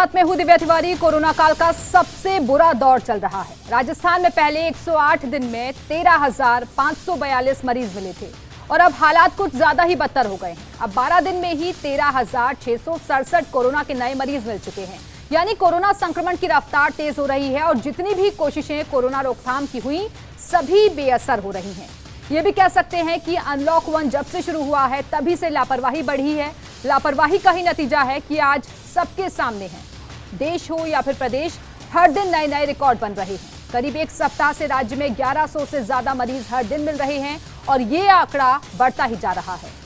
साथ में हूं दिव्या तिवारी। कोरोना काल का सबसे बुरा दौर चल रहा है। राजस्थान में पहले 108 दिन में 13,542 मरीज मिले थे और अब हालात कुछ ज्यादा ही बदतर हो गए हैं। अब 12 दिन में ही 13,667 कोरोना के नए मरीज मिल चुके हैं। यानी कोरोना संक्रमण की रफ्तार तेज हो रही है और जितनी भी कोशिशें कोरोना रोकथाम की हुई सभी बेअसर हो रही हैं। ये भी कह सकते हैं कि अनलॉक 1 जब से शुरू हुआ है तभी से लापरवाही बढ़ी है। लापरवाही का ही नतीजा है कि आज सबके सामने है। देश हो या फिर प्रदेश, हर दिन नए नए रिकॉर्ड बन रहे हैं। करीब एक सप्ताह से राज्य में 1100 से ज्यादा मरीज हर दिन मिल रहे हैं और ये आंकड़ा बढ़ता ही जा रहा है।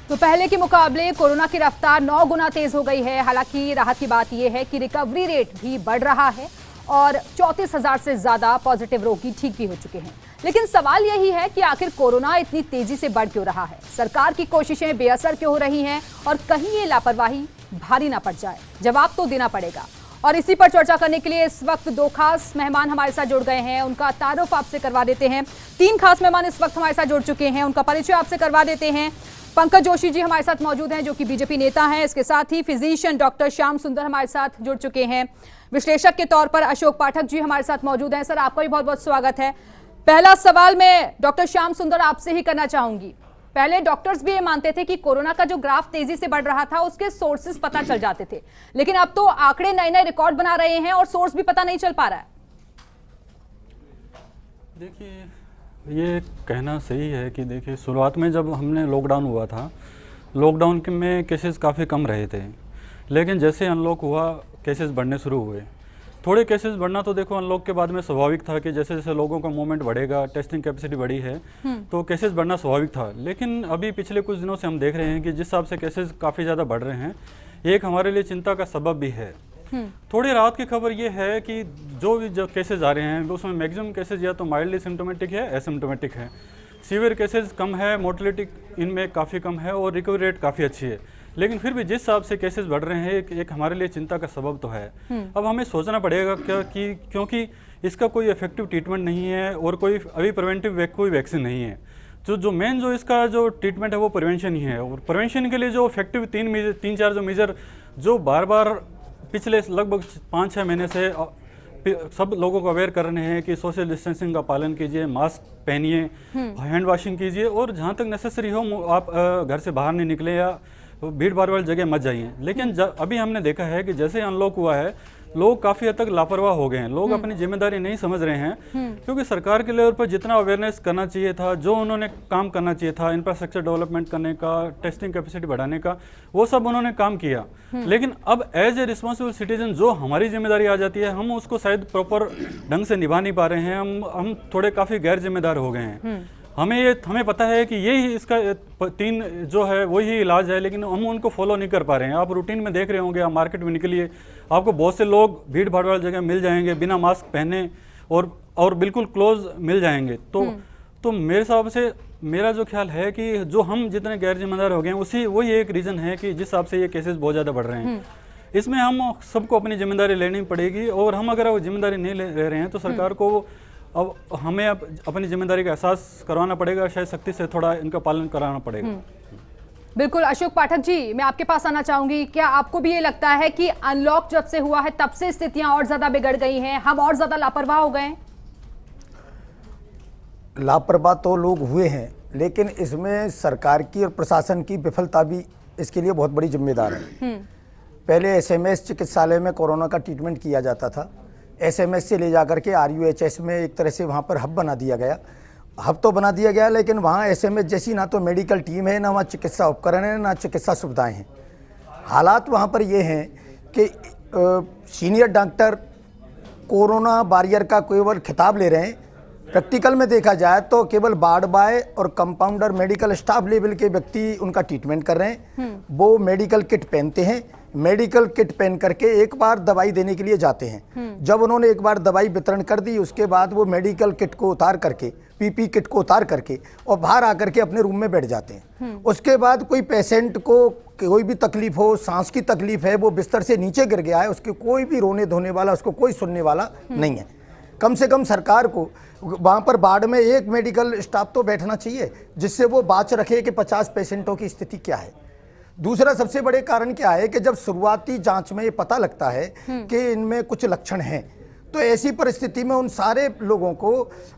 तो पहले के मुकाबले कोरोना की रफ्तार 9 गुना तेज हो गई है। हालांकि राहत की बात यह है कि रिकवरी रेट भी बढ़ रहा है और 34,000 से ज्यादा पॉजिटिव रोगी ठीक भी हो चुके हैं। लेकिन सवाल यही है कि आखिर कोरोना इतनी तेजी से बढ़ क्यों रहा है? सरकार की कोशिशें बेअसर क्यों हो रही हैं और कहीं ये लापरवाही भारी ना पड़ जाए? जवाब तो देना पड़ेगा। और इसी पर चर्चा करने के लिए इस वक्त 2 खास मेहमान हमारे साथ जुड़ गए हैं। उनका तारुफ आपसे करवा देते हैं। 3 खास मेहमान इस वक्त हमारे साथ जुड़ चुके हैं, उनका परिचय आपसे करवा देते हैं। पंकज जोशी जी हमारे साथ मौजूद हैं, जो कि बीजेपी नेता हैं। इसके साथ ही फिजिशियन डॉक्टर श्याम सुंदर हमारे साथ जुड़ चुके हैं। विश्लेषक के तौर पर अशोक पाठक जी हमारे साथ मौजूद हैं। सर, आपका भी बहुत बहुत स्वागत है। पहला सवाल मैं डॉक्टर श्याम सुंदर आपसे ही करना चाहूंगी। पहले डॉक्टर्स भी ये मानते थे कि कोरोना का जो ग्राफ तेजी से बढ़ रहा था उसके सोर्सेस पता चल जाते थे, लेकिन अब तो आंकड़े नए नए रिकॉर्ड बना रहे हैं और सोर्स भी पता नहीं चल पा रहा है। देखिए, ये कहना सही है कि देखिए, शुरुआत में जब हमने लॉकडाउन हुआ था, लॉकडाउन में केसेस काफ़ी कम रहे थे, लेकिन जैसे अनलॉक हुआ केसेस बढ़ने शुरू हुए। थोड़े केसेस बढ़ना तो देखो अनलॉक के बाद में स्वाभाविक था कि जैसे जैसे लोगों का मूवमेंट बढ़ेगा, टेस्टिंग कैपेसिटी बढ़ी है तो केसेस बढ़ना स्वाभाविक था। लेकिन अभी पिछले कुछ दिनों से हम देख रहे हैं कि जिस हिसाब से केसेस काफ़ी ज़्यादा बढ़ रहे हैं, एक हमारे लिए चिंता का सबब भी है। थोड़ी राहत की खबर ये है कि जो भी जो केसेस आ रहे हैं उसमें मैक्सिमम केसेस या तो माइल्डली सिम्टोमेटिक है, एसिम्टोमेटिक है। सीवियर केसेस कम है, मोर्टेलिटी इनमें काफ़ी कम है और रिकवरी रेट काफ़ी अच्छी है। लेकिन फिर भी जिस हिसाब से केसेस बढ़ रहे हैं एक हमारे लिए चिंता का सबब तो है। अब हमें सोचना पड़ेगा क्योंकि इसका कोई इफेक्टिव ट्रीटमेंट नहीं है और कोई अभी प्रिवेंटिव कोई वैक्सीन नहीं है। जो मेन जो इसका जो ट्रीटमेंट है वो प्रिवेंशन ही है। और प्रिवेंशन के लिए जो इफेक्टिव 3-4 जो मेजर जो बार बार पिछले लगभग 5-6 महीने से सब लोगों को अवेयर कर रहे हैं कि सोशल डिस्टेंसिंग का पालन कीजिए, मास्क पहनिए, हैंड वॉशिंग कीजिए और जहाँ तक नेसेसरी हो आप घर से बाहर नहीं निकले या भीड़ भाड़ वाली जगह मत जाइए। लेकिन अभी हमने देखा है कि जैसे अनलॉक हुआ है लोग काफ़ी हद तक लापरवाह हो गए हैं। लोग अपनी जिम्मेदारी नहीं समझ रहे हैं क्योंकि सरकार के लेवल पर जितना अवेयरनेस करना चाहिए था, जो उन्होंने काम करना चाहिए था, इंफ्रास्ट्रक्चर डेवलपमेंट करने का, टेस्टिंग कैपेसिटी बढ़ाने का, वो सब उन्होंने काम किया। लेकिन अब एज ए रिस्पॉन्सिबल सिटीजन जो हमारी जिम्मेदारी आ जाती है, हम उसको शायद प्रॉपर ढंग से निभा नहीं पा रहे हैं। हम थोड़े काफ़ी गैर जिम्मेदार हो गए हैं। हमें पता है कि यही इसका 3 जो है वही इलाज है, लेकिन हम उनको फॉलो नहीं कर पा रहे हैं। आप रूटीन में देख रहे होंगे, आप मार्केट में निकलिए, आपको बहुत से लोग भीड़ भाड़ वाली जगह मिल जाएंगे बिना मास्क पहने और बिल्कुल क्लोज मिल जाएंगे। तो मेरे हिसाब से मेरा जो ख्याल है कि जो हम जितने गैर जिम्मेदार हो गए हैं वही एक रीज़न है कि जिस हिसाब से ये केसेस बहुत ज़्यादा बढ़ रहे हैं। इसमें हम सबको अपनी जिम्मेदारी लेनी पड़ेगी और हम अगर वो जिम्मेदारी नहीं ले रहे हैं तो सरकार को अब हमें अपनी जिम्मेदारी का एहसास करवाना पड़ेगा, शायद सख्ती से थोड़ा इनका पालन कराना पड़ेगा। बिल्कुल। अशोक पाठक जी, मैं आपके पास आना चाहूंगी। क्या आपको भी ये लगता है कि अनलॉक जब से हुआ है तब से स्थितियां और ज्यादा बिगड़ गई हैं, हम और ज्यादा लापरवाह हो गए हैं? लापरवाह तो लोग हुए हैं, लेकिन इसमें सरकार की और प्रशासन की विफलता भी इसके लिए बहुत बड़ी जिम्मेदार है। पहले एसएमएस चिकित्सालय में कोरोना का ट्रीटमेंट किया जाता था। एसएमएस से ले जाकर के आरयूएचएस में एक तरह से वहाँ पर हब बना दिया गया। हब तो बना दिया गया, लेकिन वहाँ एसएमएस जैसी ना तो मेडिकल टीम है, ना वहाँ चिकित्सा उपकरण है, ना चिकित्सा सुविधाएं हैं। हालात वहाँ पर ये हैं कि सीनियर डॉक्टर कोरोना वॉरियर का केवल खिताब ले रहे हैं। प्रैक्टिकल में देखा जाए तो केवल वार्ड बॉय और कंपाउंडर मेडिकल स्टाफ लेवल के व्यक्ति उनका ट्रीटमेंट कर रहे हैं। वो मेडिकल किट पहनते हैं, मेडिकल किट पहन करके एक बार दवाई देने के लिए जाते हैं। जब उन्होंने एक बार दवाई वितरण कर दी, उसके बाद वो मेडिकल किट को उतार करके, पीपी किट को उतार करके और बाहर आकर के अपने रूम में बैठ जाते हैं। उसके बाद कोई पेशेंट को कोई भी तकलीफ हो, सांस की तकलीफ है, वो बिस्तर से नीचे गिर गया है, उसके कोई भी रोने धोने वाला, उसको कोई सुनने वाला नहीं है। कम से कम सरकार को वहाँ पर वार्ड में एक मेडिकल स्टाफ तो बैठना चाहिए, जिससे वो बात रखे कि 50 पेशेंटों की स्थिति क्या है। दूसरा सबसे बड़े कारण क्या है कि जब शुरुआती जांच में ये पता लगता है कि इनमें कुछ लक्षण हैं, तो ऐसी परिस्थिति में उन सारे लोगों को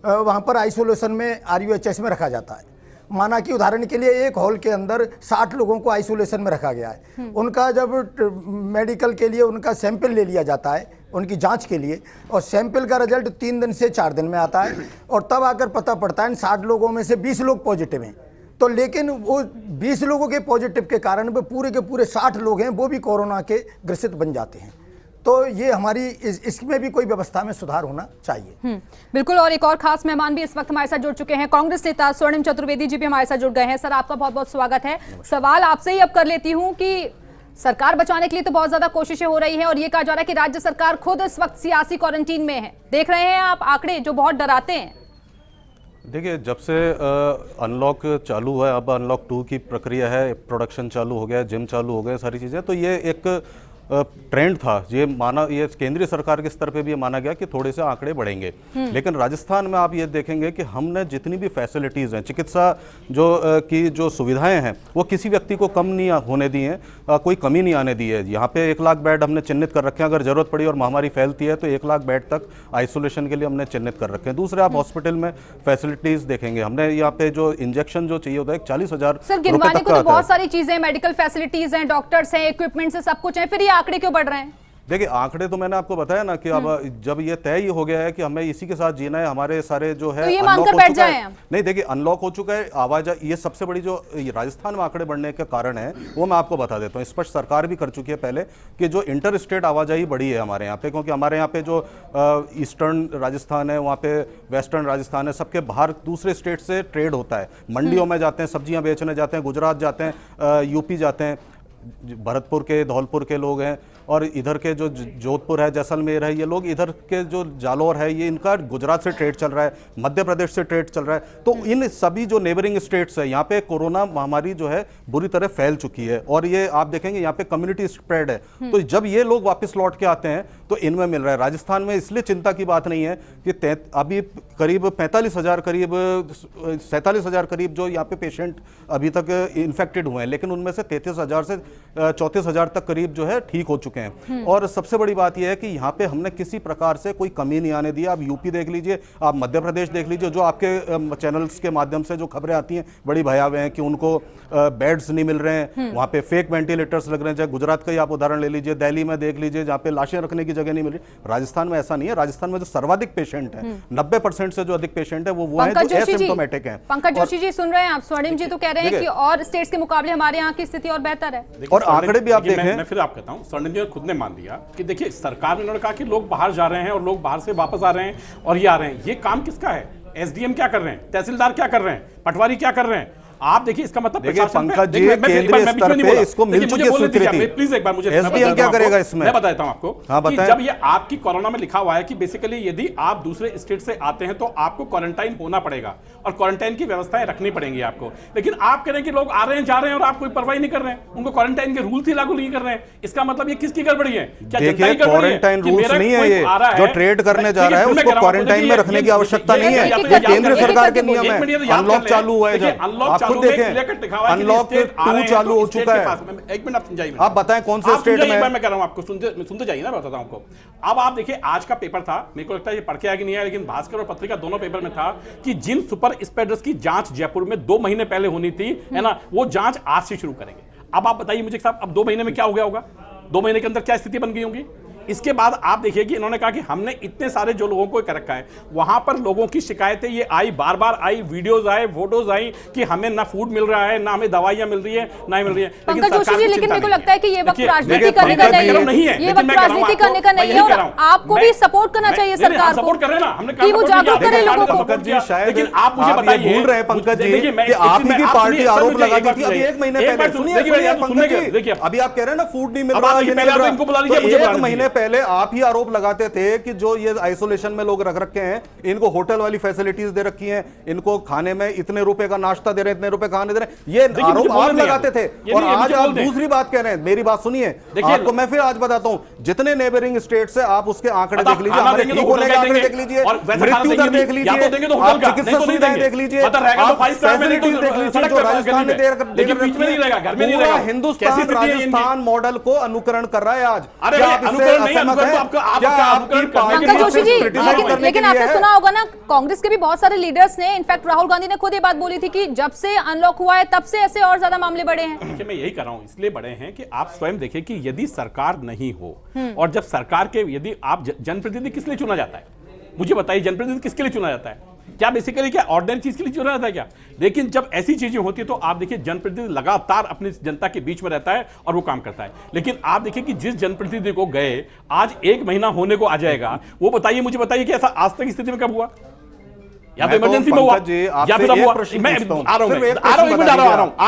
वहाँ पर आइसोलेशन में RUHS में रखा जाता है। माना कि उदाहरण के लिए एक हॉल के अंदर 60 लोगों को आइसोलेशन में रखा गया है। उनका जब मेडिकल के लिए उनका सैंपल ले लिया जाता है उनकी जांच के लिए, और सैंपल का रिजल्ट 3 दिन से 4 दिन में आता है, और तब आकर पता पड़ता है 60 लोगों में से 20 लोग पॉजिटिव हैं। तो लेकिन वो 20 लोगों के पॉजिटिव के कारण वो पूरे के पूरे 60 लोग हैं वो भी कोरोना के ग्रसित बन जाते हैं। तो ये हमारी इसमें भी कोई व्यवस्था में सुधार होना चाहिए। बिल्कुल। और एक और खास मेहमान भी इस वक्त हमारे साथ जुड़ चुके हैं, कांग्रेस नेता स्वर्णिम चतुर्वेदी जी भी हमारे साथ जुड़ गए हैं। सर, आपका बहुत बहुत स्वागत है। सवाल आपसे ही अब कर लेती हूँ कि सरकार बचाने के लिए तो बहुत ज्यादा कोशिशें हो रही हैं और ये कहा जा रहा है कि राज्य सरकार खुद इस वक्त सियासी क्वारंटीन में है। देख रहे हैं आप आंकड़े जो बहुत डराते हैं। देखिए, जब से अनलॉक चालू है, अब अनलॉक 2 की प्रक्रिया है, प्रोडक्शन चालू हो गया, जिम चालू हो गए, सारी चीज़ें, तो ये एक ट्रेंड था। ये केंद्रीय सरकार के स्तर पे भी ये माना गया कि थोड़े से आंकड़े बढ़ेंगे। लेकिन राजस्थान में आप ये देखेंगे कि हमने जितनी भी फैसिलिटीज़ हैं, चिकित्सा जो सुविधाएं हैं, वो किसी व्यक्ति को कम नहीं होने दी हैं, कोई कमी नहीं आने दी है। यहाँ पे 1 लाख बेड हमने चिन्हित कर रखे हैं। अगर जरूरत पड़ी और महामारी फैलती है तो 1 लाख बेड तक आइसोलेशन के लिए हमने चिन्हित कर रखे हैं। दूसरे, आप हॉस्पिटल में फैसिलिटीज देखेंगे, हमने यहाँ पे जो इंजेक्शन जो चाहिए होता है 40,000 सर, गिनवाने को तो बहुत सारी चीजें, मेडिकल फैसिलिटीज हैं, डॉक्टर्स हैं, इक्विपमेंट्स हैं, सब कुछ है, फिर ये आंकड़े क्यों बढ़ रहे हैं? देखिए, आंकड़े तो मैंने आपको बताया ना कि अब जब ये तय ही हो गया है कि हमें इसी के साथ जीना है, हमारे सारे जो है तो ये मानकर बैठ जाए हम। नहीं, देखिए, अनलॉक हो चुका है, आवाजाही, ये सबसे बड़ी जो राजस्थान में आंकड़े बढ़ने का कारण है वो मैं आपको बता देता हूँ। स्पष्ट सरकार भी कर चुकी है पहले कि जो इंटर स्टेट आवाजाही बढ़ी है हमारे यहाँ पे, क्योंकि हमारे यहाँ पे जो ईस्टर्न राजस्थान है, वहाँ पे वेस्टर्न राजस्थान है, सबके बाहर दूसरे स्टेट से ट्रेड होता है। मंडियों में जाते हैं, सब्जियाँ बेचने जाते हैं, गुजरात जाते हैं, यूपी जाते हैं, भरतपुर के, धौलपुर के लोग हैं, और इधर के जो जोधपुर है, जैसलमेर है, ये लोग इधर के जो जालौर है, ये इनका गुजरात से ट्रेड चल रहा है, मध्य प्रदेश से ट्रेड चल रहा है। तो इन सभी जो नेबरिंग स्टेट्स है, यहाँ पे कोरोना महामारी जो है बुरी तरह फैल चुकी है, और ये आप देखेंगे यहाँ पे कम्युनिटी स्प्रेड है। तो जब ये लोग वापस लौट के आते हैं तो इनमें मिल रहा है। राजस्थान में इसलिए चिंता की बात नहीं है कि अभी करीब 47,000 करीब जो यहाँ पे पेशेंट अभी तक इन्फेक्टेड हुए हैं, लेकिन उनमें से 33,000 से 34,000 तक करीब जो है ठीक हो चुके हैं। और सबसे बड़ी बात यह है कि यहाँ पे हमने किसी प्रकार से कोई कमी नहीं आने दी। आप यूपी देख लीजिए, आप मध्य प्रदेश देख लीजिए, जो आपके चैनल्स के माध्यम से जो खबरें आती हैं बड़ी भयावह हैं कि उनको बेड्स नहीं मिल रहे हैं, वहाँ पे फेक वेंटिलेटर्स लग रहे हैं। चाहे गुजरात का ही आप उदाहरण ले लीजिए, दिल्ली में देख लीजिए, जहाँ पे लाशें रखने की जगह नहीं मिल रही। राजस्थान में ऐसा नहीं है। राजस्थान में जो सर्वाधिक पेशेंट है, 90% से जो अधिक पेशेंट है, वो है जो एसिम्प्टोमेटिक है। पंकज जोशी जी, सुन रहे हैं आप? स्वर्णिम जी तो कह रहे हैं कि और स्टेट्स के मुकाबले हमारे यहाँ की स्थिति और बेहतर है, और आंकड़े भी आप देखें। मैं फिर आप कहता हूं, स्वर्णिम जी ने खुद ने मान लिया कि देखिए, सरकार ने कहा कि लोग बाहर जा रहे हैं और लोग बाहर से वापस आ रहे हैं और ये आ रहे हैं। ये काम किसका है? एसडीएम क्या कर रहे हैं, तहसीलदार क्या कर रहे हैं, पटवारी क्या कर रहे हैं? आप देखिए, इसका मतलब देखिए पंकज जी, केंद्रीय स्तर पे इसको मिल चुकी है स्वीकृति। प्लीज एक बार मुझे एसडीएम क्या करेगा इसमें? मैं बताता हूं आपको। हाँ, कि जब ये आपकी कोरोना में लिखा हुआ है कि बेसिकली यदि आप दूसरे स्टेट से आते हैं तो आपको क्वारंटाइन होना पड़ेगा और क्वारंटाइन की व्यवस्थाएं रखनी पड़ेंगी आपको। लेकिन आप कह रहे हैं कि लोग आ रहे हैं, जा रहे हैं और आप कोई परवाही नहीं कर रहे हैं, उनको क्वारंटाइन के रूल्स ही लागू नहीं कर रहे हैं। इसका मतलब ये किसकी गड़बड़ी है? क्या देखिए, क्वारंटाइन रूल्स नहीं है ये, जो ट्रेड करने जा रहा है उसको क्वारंटाइन में रखने की आवश्यकता नहीं है। ये केंद्र सरकार के नियम है। अनलॉक चालू हुआ है, जब आप खुद देखें अनलॉक 2 चालू हो चुका है। एक मिनट आप समझाइए, आप बताएं कौन से स्टेट में? मैं कह रहा हूं आपको, सुनते जाइए ना, बताता हूं आपको। अब आप देखिए, आज का पेपर था, मेरे को लगता है ये पढ़ के आया कि नहीं आया, लेकिन भास्कर और पत्रिका दोनों पेपर में था कि जिन सुपर स्प्रेडर्स की जांच जयपुर में 2 महीने पहले होनी थी, है ना, वो जांच आज से शुरू करेंगे। अब आप बताइए मुझे साहब, अब 2 महीने में क्या हो गया होगा? 2 महीने के अंदर क्या स्थिति बन गई होगी? इसके बाद आप देखिए कि इन्होंने कहा कि हमने इतने सारे जो लोगों को कर रखा है, वहां पर लोगों की शिकायतें ये आई, बार बार आई, वीडियोस आए, फोटोज आई कि हमें ना फूड मिल रहा है, ना हमें दवाइयां मिल रही है, ना मिल रही है। पंकज जोशी जी, लेकिन मेरे को लगता है कि ये वक्त राजनीति करने का नहीं है, ये वक्त राजनीति करने का नहीं है, और आपको भी सपोर्ट करना चाहिए सरकार को, सपोर्ट कर रहे हैं ना, हमने कि वो जागरूक करे लोगों को। लेकिन आप मुझे बताइए, भूल रहे हैं पंकज जी कि आप ही की पार्टी आरोप लगा दी थी अभी 1 महीने पहले। सुनिए पंकज जी, अभी आप कह रहे हैं ना फूड नहीं मिल रहा, 1 महीने पहले आप ही आरोप लगाते थे कि जो ये आइसोलेशन में लोग रख रखे हैं, इनको होटल वाली फैसिलिटीज दे रखी हैं, इनको खाने में इतने रुपए का नाश्ता दे रहे हैं, इतने रुपए खाने दे रहे हैं, ये आरोप आप लगाते थे। और आज आप दूसरी बात कह रहे हैं। मेरी बात सुनिए, आपको मैं फिर आज बताता हूं, जितने नेबरिंग स्टेट से आप उसके आंकड़े देख लीजिए, हमारे ठीक होने के आंकड़े देख लीजिए, मृत्यु दर देख लीजिए, आप चिकित्सा सुविधाएं देख लीजिए, आप फैसिलिटीज देख लीजिए जो राजस्थान में पूरा हिंदुस्तान राजस्थान मॉडल को अनुकरण कर रहा है आज। अरे अनुकरण नहीं, पंकज जोशी जी, लेकिन आपने सुना होगा ना, कांग्रेस के भी बहुत सारे लीडर्स ने, इनफैक्ट राहुल गांधी ने खुद ये बात बोली थी कि जब से अनलॉक हुआ है तब से ऐसे और ज्यादा मामले बढ़े हैं। देखिए, मैं यही कर रहा हूं, इसलिए बढ़े हैं कि आप स्वयं देखिए कि यदि सरकार नहीं हो, और जब सरकार के यदि आप जनप्रतिनिधि किस लिए चुना जाता है, मुझे बताइए, जनप्रतिनिधि किसके लिए चुना जाता है? क्या बेसिकली क्या ऑर्डिनरी चीज के लिए चुना जाता है क्या? लेकिन जब ऐसी चीजें होती है तो आप देखिए जनप्रतिनिधि लगातार अपनी जनता के बीच में रहता है और वो काम करता है। लेकिन आप देखिए कि जिस जनप्रतिनिधि को गए आज 1 महीना होने को आ जाएगा, वो बताइए, मुझे बताइए कि ऐसा आज तक स्थिति में कब हुआ? या तो इमरजेंसी में हुआ, या फिर अब हुआ। मैं आ रहा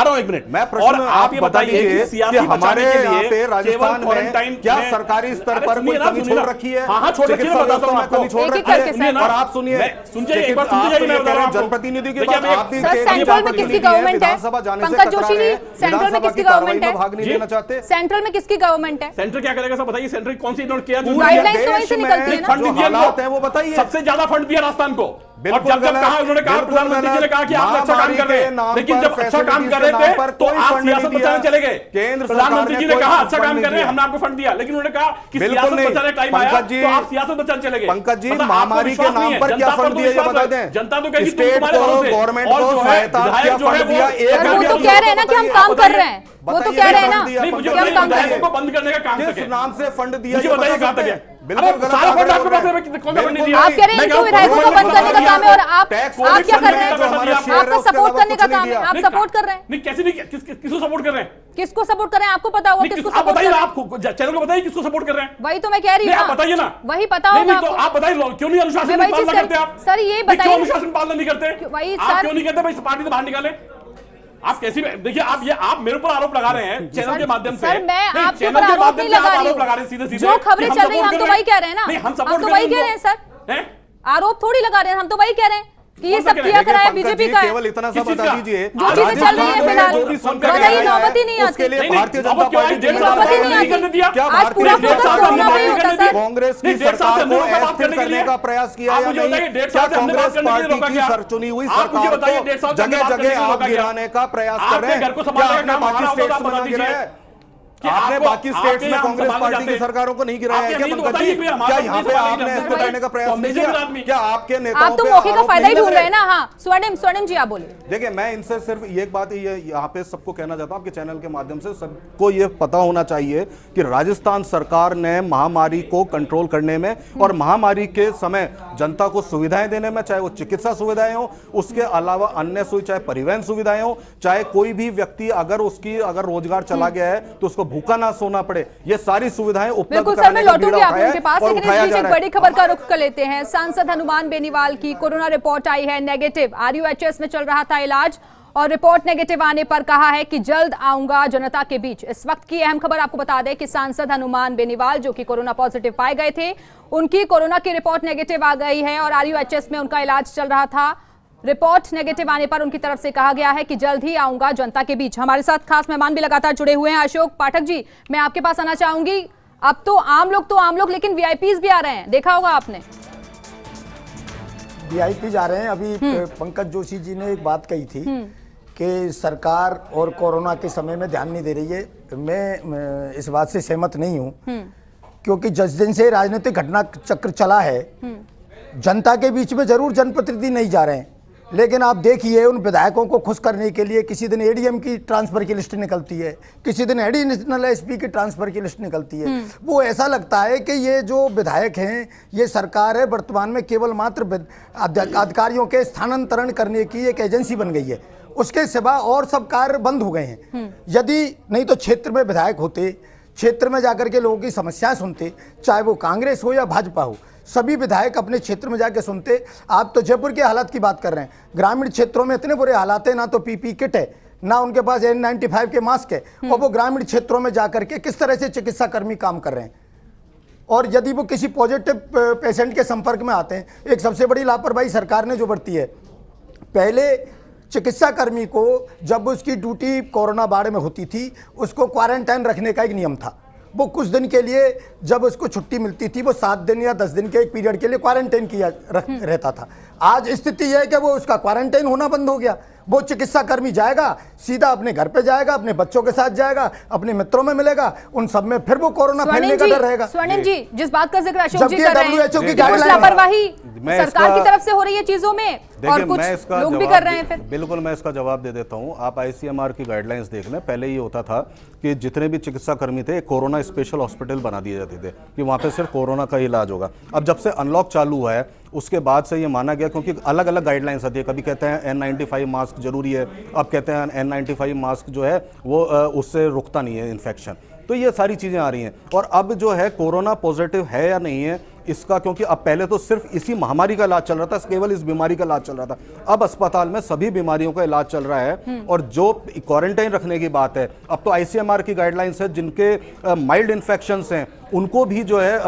हूं, एक मिनट। मैं प्रश्न आप ये बताइए कि हमारे यहाँ पे राजस्थान में क्या सरकारी स्तर पर कोई कमी छोड़ रखी है? हाँ, छोड़ रखी है, बताता हूं आपको। छोड़ रखी है। और आप सुनिए, एक बार जनप्रतिनिधि की बात आप भी सेंट्रल में किसकी गवर्नमेंट है? पंकज जोशी जी, सेंट्रल में किसकी गवर्नमेंट है? भाग नहीं लेना चाहते? सेंट्रल में किसकी गवर्नमेंट है? सेंटर क्या करेगा सब बताइए? सेंटर कौन सी इन्होंने किया? गाइडलाइंस वहीं से निकलती है ना। फंड दिया है वो बताइए। सबसे ज्यादा फंड दिया राजस्थान को। और बिल्कुल जब कहा उन्होंने कहा, प्रधानमंत्री जी ने कहा कि आप अच्छा काम कर रहे हैं, लेकिन जब अच्छा काम कर रहे थे तो आप सियासत बचाने चले गए। प्रधानमंत्री जी ने कहा अच्छा काम कर रहे हैं, हमने आपको फंड दिया, लेकिन उन्होंने कहा कि सियासत बचाने टाइम आया तो आप सियासत बचाने चले गए। पंकज जी, महामारी के नाम पर क्या फंड दिया ये बता दें। जनता तो कहेगी स्टेट को, गवर्नमेंट को सहायता क्या फंड दिया? वो तो कह रहे हैं ना कि हम काम कर रहे हैं, वो तो कह रहे हैं ना मुझे कि हम काम कर रहे हैं। बंद करने का काम किस नाम से फंड दिया मुझे बताइए कहां तक है? बिल्कुल सारा फंड आपके पास है, कौन सा फंड नहीं दिया? आप कह रहे हैं इनको विधायकों को बंद करने का काम है और आप क्या कर रहे हैं? आपका सपोर्ट करने का काम है, आप सपोर्ट कर रहे हैं। नहीं, कैसे नहीं, किसको सपोर्ट कर रहे हैं? किसको सपोर्ट कर रहे हैं? आपको पता होगा किसको आप सपोर्ट कर बताइए, रहे हैं। आप चैनल को बताइए किसको सपोर्ट कर रहे हैं? वही तो मैं कह रही हूँ, आप बताइए ना, वही पता होगा तो आप बताइए क्यों नहीं अनुशासन वही पालना चीज करते आप? सर ये क्यों बताइए, अनुशासन पालना नहीं करते? वही आप सर क्यों नहीं कहते भाई पार्टी से बाहर निकाले? आप कैसी, देखिए आप मेरे ऊपर आरोप लगा रहे हैं चैनल के माध्यम से। सर मैं आपके ऊपर आरोप नहीं लगा रही हूं, सीधे जो खबरें चल रही हैं हम तो वही कह रहे हैं ना, हम तो वही कह रहे हैं सर, आरोप थोड़ी लगा रहे हैं, हम तो वही कह रहे हैं कि ये सब किया कराया बीजेपी का है। केवल इतना सा बता दीजिए, जो चीजें चल रही है फिलहाल, बताइए, नौबत ही नहीं आती, उसके लिए भारतीय जनता पार्टी नौबत ही नहीं आती। आज पूरा फोकस कोरोना पे ही होता है सर। कांग्रेस की सरकार को अस्थिर करने का प्रयास किया या नहीं? क्या कांग्रेस पार्टी की चुनी हुई सरकार को जगह जगह आप गिराने का प्रयास कर रहे हैं? क्या आपने बाकी स्टेट्स में ना गिराया है? आपने बाकी स्टेट्स में कांग्रेस पार्टी की सरकारों को नहीं गिराया है क्या पंकज जी? क्या यहाँ पे आपने ऐसे करने का प्रयास नहीं किया? क्या आपके नेताओं आप तो मौके का फायदा ही ढूंढ रहे हैं ना। हाँ, स्वर्णिम जी आप बोलिए। देखिए, मैं इनसे सिर्फ एक बात यहाँ पे सबको कहना चाहता हूँ, आपके चैनल के माध्यम से सबको ये पता होना चाहिए कि राजस्थान सरकार ने महामारी को कंट्रोल करने में और महामारी के समय जनता को सुविधाएं देने में, चाहे वो चिकित्सा सुविधाएं हो, उसके अलावा अन्य चाहे परिवहन सुविधाएं हो, चाहे कोई भी व्यक्ति अगर रोजगार चला गया है तो उसको भूखा ना सोना पड़े, ये सारी सुविधाएं उपलब्ध कराने का बीड़ा उठाया है और उठाया जा रहा है। बड़ी खबर का रुख कर लेते हैं। सांसद हनुमान बेनीवाल की कोरोना रिपोर्ट आई है नेगेटिव। RUHS में चल रहा था इलाज और रिपोर्ट नेगेटिव आने पर कहा है कि जल्द आऊंगा जनता के बीच। इस वक्त की अहम खबर आपको बता दें कि सांसद हनुमान बेनीवाल जो कि कोरोना पॉजिटिव पाए गए थे, उनकी कोरोना की रिपोर्ट नेगेटिव आ गई है और RUHS में उनका इलाज चल रहा था। रिपोर्ट नेगेटिव आने पर उनकी तरफ से कहा गया है कि जल्द ही आऊंगा जनता के बीच। हमारे साथ खास मेहमान भी लगातार जुड़े हुए हैं। अशोक पाठक जी, मैं आपके पास आना चाहूंगी। अब तो आम लोग लेकिन VIPs भी आ रहे हैं, देखा होगा आपने। VIPs आ रहे हैं। अभी पंकज जोशी जी ने एक बात कही थी कि सरकार और कोरोना के समय में ध्यान नहीं दे रही है। मैं इस बात से सहमत नहीं हूं, क्योंकि जिस दिन से राजनीतिक घटना चक्र चला है, जनता के बीच में जरूर जनप्रतिनिधि नहीं जा रहे हैं, लेकिन आप देखिए उन विधायकों को खुश करने के लिए किसी दिन ADM की ट्रांसफर की लिस्ट निकलती है, किसी दिन एडिशनल SP की ट्रांसफर की लिस्ट निकलती है। वो ऐसा लगता है कि ये जो विधायक हैं, ये सरकार है वर्तमान में केवल मात्र अधिकारियों के स्थानांतरण करने की एक एजेंसी बन गई है, उसके सिवा और सब कार्य बंद हो गए हैं। यदि नहीं तो क्षेत्र में विधायक होते, क्षेत्र में जाकर के लोगों की समस्याएं सुनते, चाहे वो कांग्रेस हो या भाजपा हो, सभी विधायक अपने क्षेत्र में जाके सुनते। आप तो जयपुर के हालात की बात कर रहे हैं, ग्रामीण क्षेत्रों में इतने बुरे हालात है, ना तो PPE किट है, ना उनके पास N95 के मास्क है, और वो ग्रामीण क्षेत्रों में जाकर के किस तरह से चिकित्सा कर्मी काम कर रहे हैं। और यदि वो किसी पॉजिटिव पेशेंट के संपर्क में आते हैं, एक सबसे बड़ी लापरवाही सरकार ने जो बरती है, पहले चिकित्सा कर्मी को जब उसकी ड्यूटी कोरोना वार्ड में होती थी उसको क्वारंटाइन रखने का एक नियम था। वो कुछ दिन के लिए जब उसको छुट्टी मिलती थी वो 7 दिन या 10 दिन के एक पीरियड के लिए क्वारंटाइन किया रहता था। आज स्थिति यह है कि वो उसका क्वारंटाइन होना बंद हो गया। वो चिकित्सा कर्मी जाएगा, सीधा अपने घर पे जाएगा, अपने बच्चों के साथ जाएगा, अपने मित्रों में मिलेगा, उन सब में फिर वो कोरोना फैलने का डर रहेगा। स्वर्णिम जी, जिस बात का जिक्र अशोक जी जबकि कर रहे हैं, WHO की कुछ गाइडलाइन लापरवाही मैं सरकार इसका- की तरफ से हो रही है चीजों में और कुछ लोग भी कर रहे हैं। फिर बिल्कुल मैं इसका जवाब दे देता हूं। आप ICMR की गाइडलाइंस देख लें। पहले ये होता था कि जितने भी चिकित्सा कर्मी थे कोरोना स्पेशल हॉस्पिटल बना दिए जाते थे कि वहां पे सिर्फ कोरोना का इलाज होगा। अब जब से अनलॉक चालू हुआ है उसके बाद से ये माना गया, क्योंकि अलग अलग गाइडलाइंस आती है। कभी कहते हैं N95 मास्क जरूरी है, अब कहते हैं N95 मास्क जो है वो उससे रुकता नहीं है इन्फेक्शन। तो ये सारी चीज़ें आ रही हैं। और अब जो है कोरोना पॉजिटिव है या नहीं है इसका, क्योंकि अब पहले तो सिर्फ इसी महामारी का इलाज चल रहा था, केवल इस बीमारी का इलाज चल रहा था। अब अस्पताल में सभी बीमारियों का इलाज चल रहा है। और जो क्वारंटाइन रखने की बात है, अब तो ICMR की गाइडलाइंस है जिनके माइल्ड इन्फेक्शंस हैं उनको भी जो है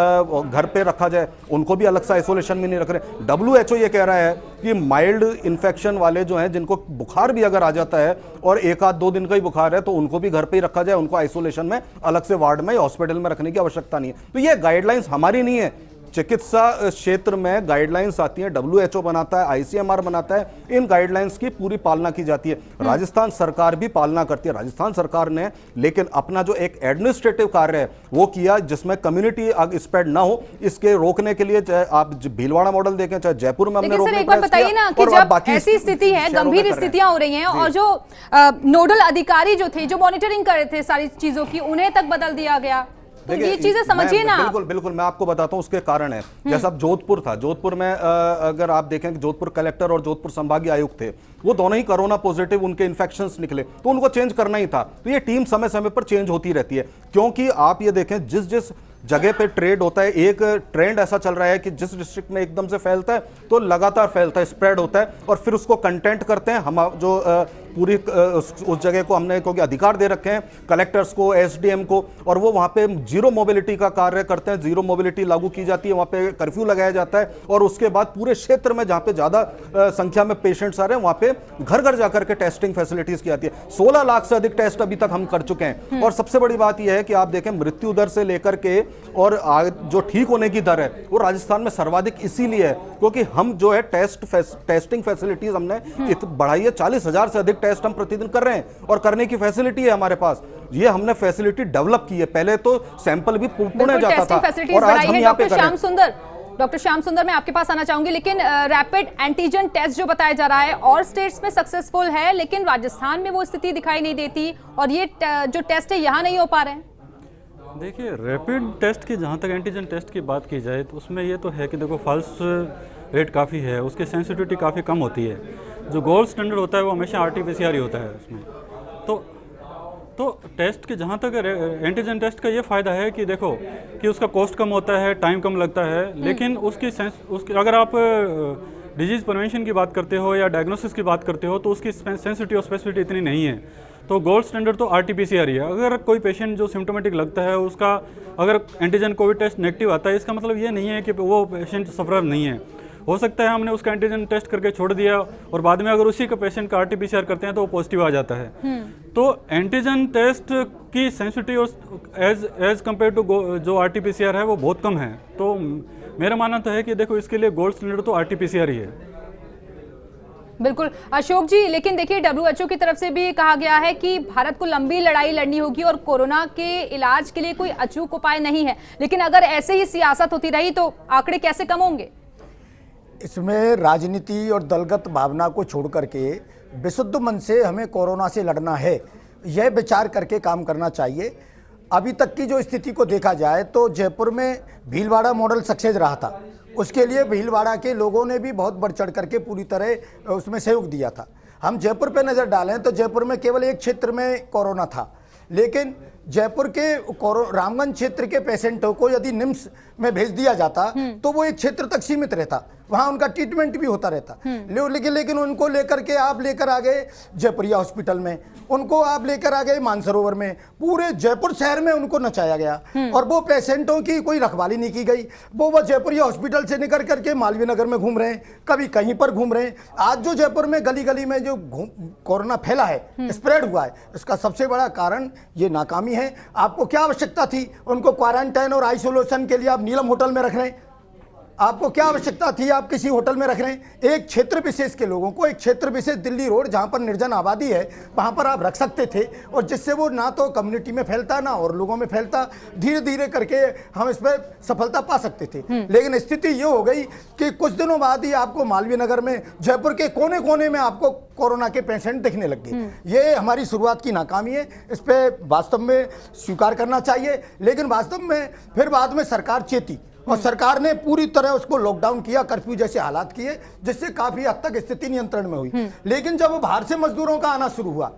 घर पे रखा जाए, उनको भी अलग से आइसोलेशन में नहीं रख रहे। WHO ये कह रहा है कि माइल्ड इन्फेक्शन वाले जो हैं, जिनको बुखार भी अगर आ जाता है और 1-2 दिन का ही बुखार है, तो उनको भी घर पे ही रखा जाए, उनको आइसोलेशन में अलग से वार्ड में या हॉस्पिटल में रखने की आवश्यकता नहीं है। तो ये गाइडलाइंस हमारी नहीं है, चिकित्सा क्षेत्र में गाइडलाइंस आती हैं, WHO बनाता है, ICMR बनाता है, इन गाइडलाइंस की पूरी पालना की जाती है। राजस्थान सरकार भी पालना करती है। राजस्थान सरकार ने लेकिन अपना जो एक एडमिनिस्ट्रेटिव कार्य है वो किया, जिसमें कम्युनिटी स्प्रेड ना हो, इसके रोकने के लिए चाहे आप भीलवाड़ा मॉडल देखें, चाहे जयपुर में हमने रोकने एक बार बताइए ना कि जब ऐसी स्थिति है, गंभीर स्थितियां हो रही हैं और जो नोडल अधिकारी जो थे, जो मॉनिटरिंग कर रहे थे सारी चीजों की, उन्हें तक बदल दिया गया। तो ये चीजें समझिए ना। बिल्कुल बिल्कुल मैं आपको बताता हूं उसके कारण है। जैसा अब जोधपुर था, जोधपुर में अगर आप देखें कि जोधपुर कलेक्टर और जोधपुर संभागीय आयुक्त थे, वो दोनों ही कोरोना पॉजिटिव, उनके इन्फेक्शंस निकले, तो उनको चेंज करना ही था। तो ये टीम समय समय पर चेंज होती रहती है, क्योंकि आप ये देखें जिस जिस जगह पे ट्रेड होता है, एक ट्रेंड ऐसा चल रहा है कि जिस डिस्ट्रिक्ट में एकदम से फैलता है तो लगातार फैलता है, स्प्रेड होता है, और फिर उसको कंटेंट करते हैं। हम जो पूरी उस जगह को हमने क्योंकि अधिकार दे रखे हैं कलेक्टर्स को, SDM को, और वो वहाँ पे जीरो मोबिलिटी का कार्य करते हैं। जीरो मोबिलिटी लागू की जाती है, वहाँ पे कर्फ्यू लगाया जाता है, और उसके बाद पूरे क्षेत्र में जहाँ पे ज़्यादा संख्या में पेशेंट्स आ रहे हैं वहाँ पे घर घर जाकर के टेस्टिंग फैसिलिटीज की जाती है। 16 लाख से अधिक टेस्ट अभी तक हम कर चुके हैं। और सबसे बड़ी बात यह है कि आप देखें मृत्यु दर से लेकर के और जो ठीक होने की दर है वो राजस्थान में सर्वाधिक इसीलिए है क्योंकि हम जो है टेस्टिंग फैसिलिटीज हमने बढ़ाई है। 40,000 से अधिक टेस्ट हम प्रतिदिन कर रहे हैं और करने की फैसिलिटी है हमारे पास। ये हमने फैसिलिटी डेवलप की है। पहले तो सैंपल भी पुणे जाता था और आज हम यहाँ पे कर रहे हैं। डॉक्टर श्याम सुंदर, मैं आपके पास आना चाहूंगी, लेकिन रैपिड एंटीजन टेस्ट जो बताया जा रहा है और स्टेट्स में सक्सेसफुल है, लेकिन राजस्थान में वो स्थिति दिखाई नहीं देती और ये जो टेस्ट है यहाँ नहीं हो पा रहे हैं। देखिए, रैपिड टेस्ट की जहाँ तक एंटीजन टेस्ट की बात की जाए तो उसमें ये तो है कि देखो फॉल्स रेट काफ़ी है, उसकी सेंसिटिविटी काफ़ी कम होती है। जो गोल्ड स्टैंडर्ड होता है वो हमेशा RT-PCR ही होता है उसमें। तो टेस्ट के जहाँ तक एंटीजन टेस्ट का ये फ़ायदा है कि देखो कि उसका कॉस्ट कम होता है, टाइम कम लगता है, लेकिन उसकी अगर आप डिजीज़ प्रिवेंशन की बात करते हो या डायग्नोसिस की बात करते हो तो उसकी सेंसिटिविटी और स्पेसिफिसिटी इतनी नहीं है। तो गोल्ड स्टैंडर्ड तो RT-PCR ही है। अगर कोई पेशेंट जो सिम्टोमेटिक लगता है उसका अगर एंटीजन कोविड टेस्ट नेगेटिव आता है, इसका मतलब ये नहीं है कि वो पेशेंट सफरर नहीं है। हो सकता है हमने उसका एंटीजन टेस्ट करके छोड़ दिया और बाद में अगर उसी का पेशेंट का RT-PCR करते हैं तो वो पॉजिटिव आ जाता है। तो एंटीजन टेस्ट की सेंसिटिविटी एज कम्पेयर टू जो RT-PCR है वो बहुत कम है। तो मेरा मानना तो है कि देखो इसके लिए गोल्ड स्टैंडर्ड तो RT-PCR ही है। बिल्कुल अशोक जी, लेकिन देखिए WHO की तरफ से भी कहा गया है कि भारत को लंबी लड़ाई लड़नी होगी और कोरोना के इलाज के लिए कोई अचूक उपाय नहीं है, लेकिन अगर ऐसे ही सियासत होती रही तो आंकड़े कैसे कम होंगे? इसमें राजनीति और दलगत भावना को छोड़ करके विशुद्ध मन से हमें कोरोना से लड़ना है, यह विचार करके काम करना चाहिए। अभी तक की जो स्थिति को देखा जाए तो जयपुर में भीलवाड़ा मॉडल सक्सेस रहा था, उसके लिए भीलवाड़ा के लोगों ने भी बहुत बढ़ चढ़ करके पूरी तरह उसमें सहयोग दिया था। हम जयपुर पे नज़र डालें तो जयपुर में केवल एक क्षेत्र में कोरोना था, लेकिन जयपुर के रामगंज क्षेत्र के पेशेंटों को यदि निम्स में भेज दिया जाता तो वो एक क्षेत्र तक सीमित रहता। वहाँ उनका ट्रीटमेंट भी होता रहता। लेकिन उनको लेकर के आप लेकर आ गए जयपुरिया हॉस्पिटल में, उनको आप लेकर आ गए मानसरोवर में, पूरे जयपुर शहर में उनको नचाया गया और वो पेशेंटों की कोई रखवाली नहीं की गई। वो जयपुरिया हॉस्पिटल से निकल करके मालवीय नगर में घूम रहे हैं, कभी कहीं पर घूम रहे हैं। आज जो जयपुर में गली गली में जो कोरोना फैला है, स्प्रेड हुआ है, इसका सबसे बड़ा कारण ये नाकामी है। आपको क्या आवश्यकता थी उनको क्वारंटाइन और आइसोलेशन के लिए आप नीलम होटल में रख रहे हैं? आपको क्या आवश्यकता थी आप किसी होटल में रख रहे हैं? एक क्षेत्र विशेष के लोगों को, एक क्षेत्र विशेष दिल्ली रोड जहां पर निर्जन आबादी है, वहां पर आप रख सकते थे और जिससे वो ना तो कम्युनिटी में फैलता ना और लोगों में फैलता। धीरे धीरे करके हम इस पर सफलता पा सकते थे। लेकिन स्थिति ये हो गई कि कुछ दिनों बाद ही आपको मालवीय नगर में, जयपुर के कोने कोने में आपको कोरोना के पेशेंट दिखने लग गए। ये हमारी शुरुआत की नाकामी है, इस पर वास्तव में स्वीकार करना चाहिए। लेकिन वास्तव में फिर बाद में सरकार चेती और सरकार ने पूरी तरह उसको लॉकडाउन किया, कर्फ्यू जैसे हालात किए, जिससे काफी हद तक स्थिति नियंत्रण में हुई। लेकिन जब बाहर से मजदूरों का आना शुरू हुआ,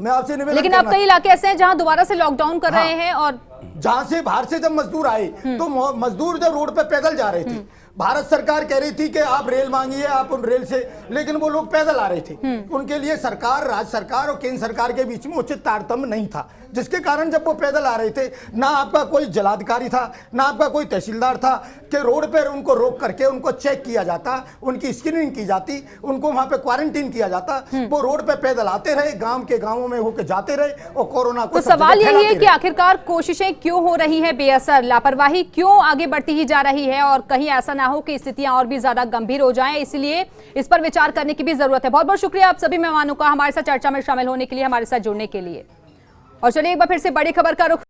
मैं आपसे निवेदन लेकिन अब कई इलाके ऐसे हैं जहां दोबारा से लॉकडाउन कर रहे हैं और जहां से बाहर से जब मजदूर आए तो मजदूर जब रोड पे पैदल जा रहे थे, भारत सरकार कह रही थी कि आप रेल मांगिए, आप उन रेल से, लेकिन वो लोग पैदल आ रहे थे। उनके लिए सरकार, राज्य सरकार और केंद्र सरकार के बीच में उचित तारतम्य नहीं था, जिसके कारण जब वो पैदल आ रहे थे, ना आपका कोई जिलाधिकारी था, ना आपका कोई तहसीलदार था कि रोड पर उनको रोक करके उनको चेक किया जाता, उनकी स्क्रीनिंग की जाती, उनको वहां पे क्वारंटीन किया जाता। वो रोड पे पैदल आते रहे, गांव के गांवों में होकर जाते रहे और कोरोना को तो सवाल यही है कि आखिरकार कोशिशें क्यों हो रही है बेअसर, लापरवाही क्यों आगे बढ़ती ही जा रही है और कहीं ऐसा ना हो कि स्थितियां और भी ज्यादा गंभीर हो जाएं। इसलिए इस पर विचार करने की भी जरूरत है। बहुत बहुत शुक्रिया आप सभी मेहमानों का हमारे साथ चर्चा में शामिल होने के लिए, हमारे साथ जुड़ने के लिए। और चलिए एक बार फिर से बड़ी खबर का रुख